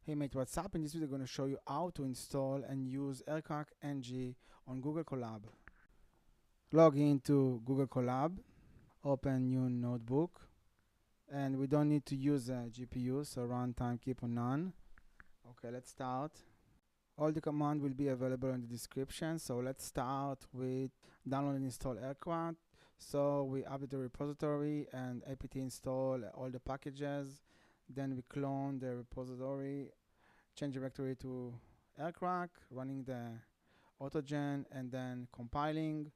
Hey mate, what's up? In this video I'm going to show you how to install and use Aircrack-NG on Google Colab. Log into Google Colab, open new notebook, and we don't need to use a GPU, so runtime keep on none. Okay, let's start. All the command will be available in the description, so let's start with download and install Aircrack. So we update the repository and apt install all the packages. Then we clone the repository, change directory to Aircrack, running the autogen, and then compiling.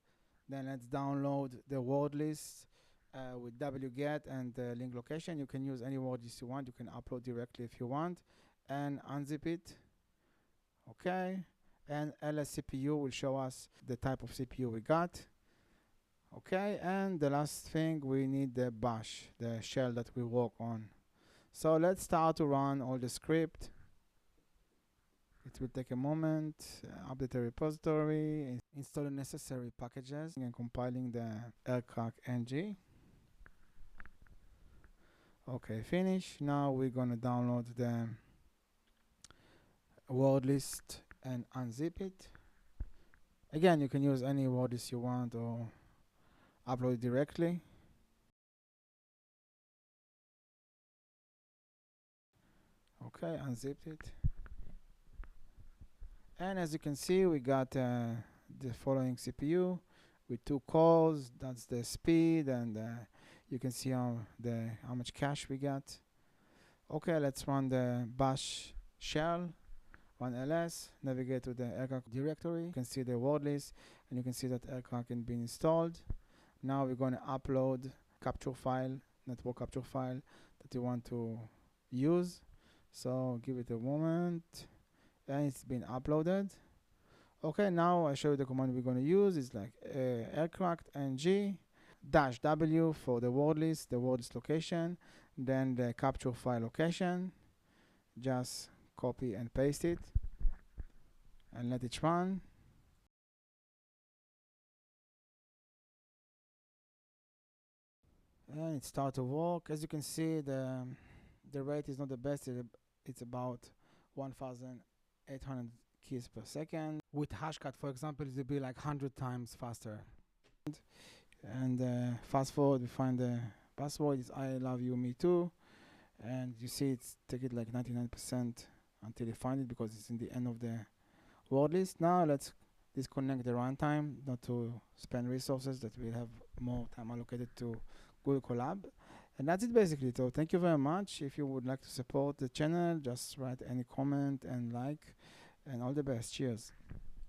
Then let's download the word list with wget and the link location. You can use any word list you want. You can upload directly if you want, and unzip it. Okay, and lscpu will show us the type of CPU we got. Okay, and the last thing, we need the bash, the shell that we work on. So let's start to run all the script. It will take a moment. Update the repository, install the necessary packages, and compiling the Aircrack-NG. Okay, finish. Now we're gonna download the word list and unzip it. Again, you can use any word list you want or upload it directly. Okay, unzipped it. And as you can see, we got the following CPU with 2 cores. That's the speed, and you can see how much cache we got. Okay, let's run the bash shell, run ls, navigate to the Aircrack directory. You can see the word list, and you can see that Aircrack can be installed. Now we're going to upload capture file, network capture file that you want to use. So give it a moment, and it's been uploaded. Okay, now I show you the command we're going to use. It's like Aircrack-NG -w for the word list location, then the capture file location. Just copy and paste it and let it run. And it starts to work. As you can see, the rate is not the best. It's about 1,800 keys per second. With hashcat, for example, it will be like 100 times faster. And fast forward, we find the password is I love you, me too. And you see it's take it like 99% until you find it, because it's in the end of the word list. Now let's disconnect the runtime, not to spend resources, that we'll have more time allocated to Google Colab. And that's it basically. So thank you very much. If you would like to support the channel, just write any comment and like, and all the best. Cheers.